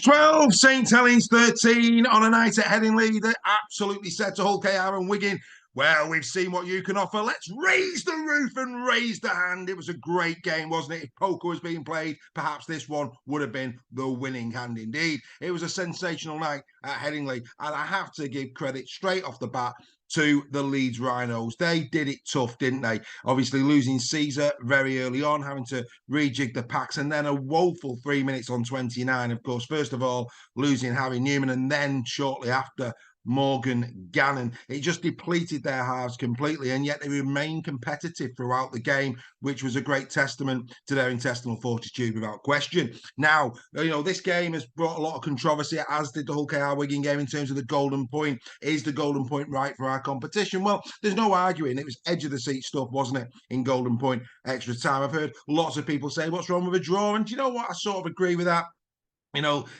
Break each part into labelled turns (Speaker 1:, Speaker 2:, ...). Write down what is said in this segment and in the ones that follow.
Speaker 1: Leeds 12, St Helens 13 on a night at Headingley that absolutely set to Hull KR and Wigan. Well, we've seen what you can offer. Let's raise the roof and raise the hand. It was a great game, wasn't it? If poker was being played, perhaps this one would have been the winning hand indeed. It was a sensational night at Headingley, and I have to give credit straight off the bat to the Leeds Rhinos. They did it tough, didn't they? Obviously losing Caesar very early on, having to rejig the packs, and then a woeful 3 minutes on 29. Of course, first of all, losing Harry Newman, and then shortly after, Morgan Gannon. It just depleted their halves completely, and yet they remained competitive throughout the game, which was a great testament to their intestinal fortitude without question. Now, this game has brought a lot of controversy, as did the Hull KR Wigan game, in terms of the golden point. Is the golden point right for our competition? Well, there's no arguing. It was edge of the seat stuff, wasn't it, in golden point extra time? I've heard lots of people say, what's wrong with a draw? And do you know what? I sort of agree with that.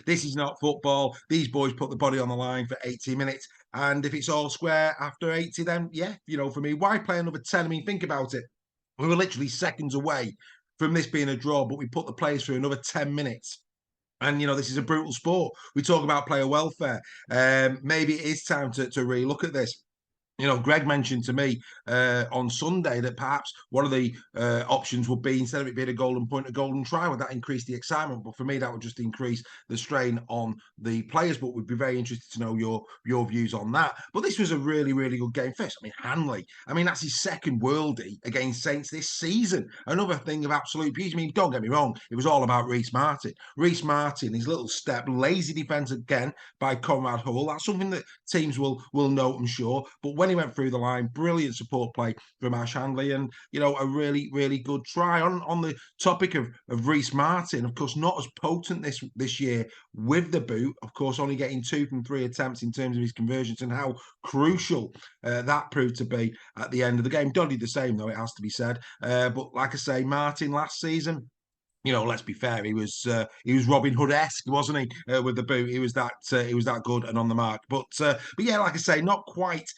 Speaker 1: This is not football. These boys put the body on the line for 80 minutes. And if it's all square after 80, then yeah, for me, why play another 10? I mean, think about it. We were literally seconds away from this being a draw, but we put the players through another 10 minutes. And, this is a brutal sport. We talk about player welfare. Maybe it is time to really look at this. Greg mentioned to me on Sunday that perhaps one of the options would be, instead of it being a golden point, a golden try. Would that increase the excitement? But for me, that would just increase the strain on the players. But we'd be very interested to know your views on that. But this was a really, really good game. First, Hanley. That's his second worldie against Saints this season. Another thing of absolute beauty. Don't get me wrong. It was all about Rhys Martin. Rhys Martin, his little step, lazy defence again by Conrad Hull. That's something that teams will note, I'm sure. But when he went through the line, brilliant support play from Ash Handley, and a really, really good try. On the topic of Rhys Martin, of course, not as potent this year with the boot, of course, only getting 2 from 3 attempts in terms of his conversions, and how crucial that proved to be at the end of the game. Doddy the same, though, it has to be said. But like I say, Martin last season, let's be fair. He was Robin Hood-esque, wasn't he? With the boot, he was that good and on the mark. But yeah, like I say, not quite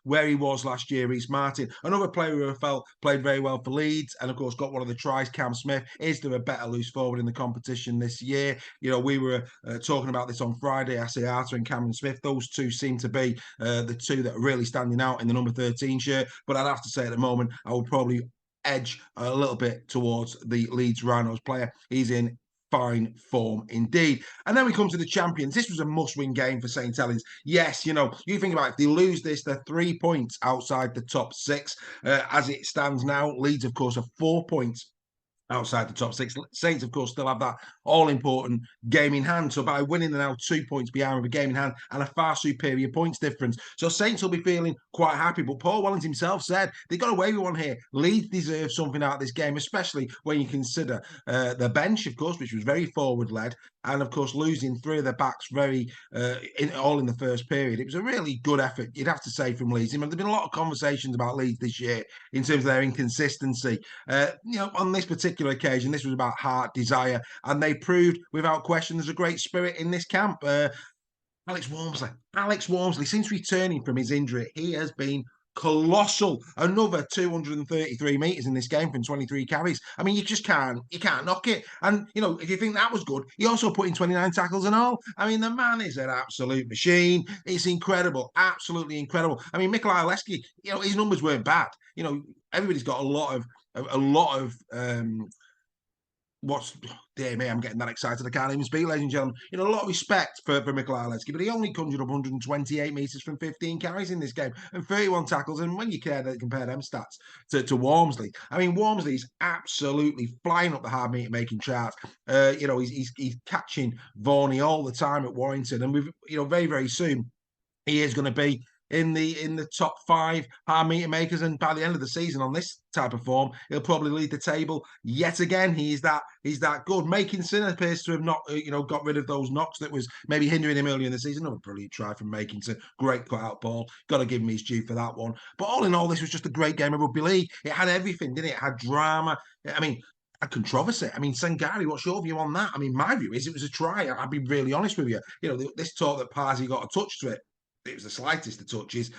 Speaker 1: where he was last year. Rhys Martin, another player who I felt played very well for Leeds, and of course got one of the tries. Cam Smith. Is there a better loose forward in the competition this year? We were talking about this on Friday. Asa Arthur and Cameron Smith. Those two seem to be the two that are really standing out in the number 13 shirt. But I'd have to say at the moment, I would probably edge a little bit towards the Leeds Rhinos player. He's in fine form indeed. And then we come to the champions. This was a must-win game for St Helens. Yes, you think about it, if they lose this, they're 3 points outside the top 6. As it stands now, Leeds, of course, are 4 points outside the top 6. Saints, of course, still have that all-important game in hand. So by winning, they're now 2 points behind with a game in hand and a far superior points difference. So Saints will be feeling quite happy. But Paul Wellens himself said they got away with one here. Leeds deserve something out of this game, especially when you consider the bench, of course, which was very forward-led. And, of course, losing 3 of their backs all in the first period. It was a really good effort, you'd have to say, from Leeds. There's been a lot of conversations about Leeds this year in terms of their inconsistency. On this particular occasion, this was about heart, desire, and they proved without question there's a great spirit in this camp. Alex Walmsley, since returning from his injury, he has been colossal. Another 233 metres in this game from 23 carries. You just can't knock it. And, if you think that was good, he also put in 29 tackles and all. The man is an absolute machine. It's incredible. Absolutely incredible. Mikel Ileski, his numbers weren't bad. Everybody's got a lot of dear me, I'm getting that excited. I can't even speak, ladies and gentlemen. A lot of respect for Mikel Ileski, but he only conjured up 128 metres from 15 carries in this game and 31 tackles. And when you compare them stats to Walmsley, Walmsley's absolutely flying up the hard meter making charts. He's catching Varney all the time at Warrington, and we've very, very soon he is going to be in the top 5 hard meter makers, and by the end of the season on this type of form, he'll probably lead the table yet again. He's that good. Makinson appears to have not got rid of those knocks that was maybe hindering him earlier in the season. A brilliant try from Makinson, great cut out ball. Got to give him his due for that one. But all in all, this was just a great game of rugby league. It had everything, didn't it? It had drama. A controversy. Sangari, what's your view on that? My view is it was a try. I'll be really honest with you. This talk that Parsi got a touch to it. It was the slightest of touches.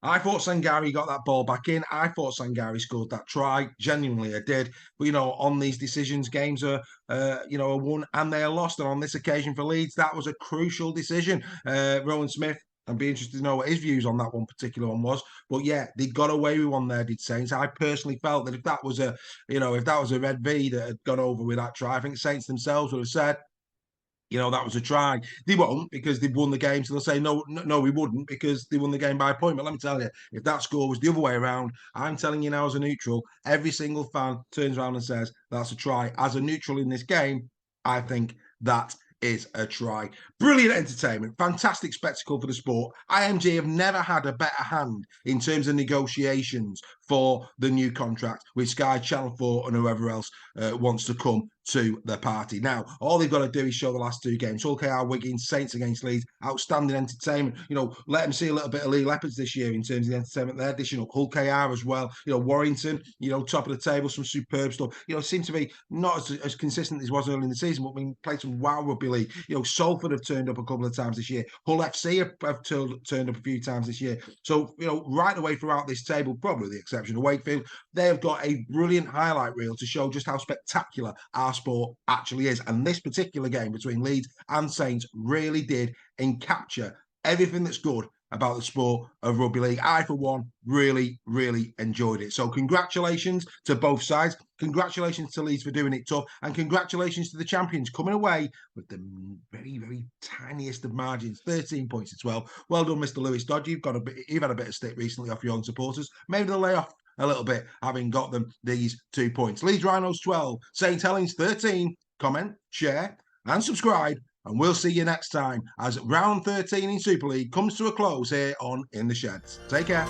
Speaker 1: I thought Sangari got that ball back in. I thought Sangari scored that try. Genuinely, I did. But, on these decisions, games are, are won and they are lost. And on this occasion for Leeds, that was a crucial decision. Rowan Smith, I'd be interested to know what his views on that one particular one was. But yeah, they got away with one there, did Saints. I personally felt that if that was a red V that had gone over with that try, I think Saints themselves would have said, that was a try. They won't because they've won the game. So they'll say, no, we wouldn't because they won the game by a point. But let me tell you, if that score was the other way around, I'm telling you now as a neutral, every single fan turns around and says, that's a try. As a neutral in this game, I think that is a try. Brilliant entertainment, fantastic spectacle for the sport. IMG have never had a better hand in terms of negotiations for the new contract with Sky, Channel 4 and whoever else wants to come to the party. Now, all they've got to do is show the last two games. Hull KR, Wigan, Saints against Leeds. Outstanding entertainment. Let them see a little bit of Lee Leopards this year in terms of the entertainment they're dishing up. Hull KR as well. Warrington, top of the table, some superb stuff. Seems to be not as consistent as was early in the season, but we played some wow rugby league. Salford have turned up a couple of times this year. Hull FC have turned up a few times this year. So, right away throughout this table, probably the exception of Wakefield, they have got a brilliant highlight reel to show just how spectacular our sport actually is. And this particular game between Leeds and Saints really did capture everything that's good about the sport of rugby league. I, for one, really, really enjoyed it. So congratulations to both sides. Congratulations to Leeds for doing it tough. And congratulations to the champions coming away with the very, very tiniest of margins, 13 points to 12. Well done, Mr. Lewis Dodd. You've had a bit of stick recently off your own supporters. Maybe they'll lay off a little bit, having got them these 2 points. Leeds Rhinos 12, St. Helens 13. Comment, share, and subscribe. And we'll see you next time as round 13 in Super League comes to a close here on In the Sheds. Take care.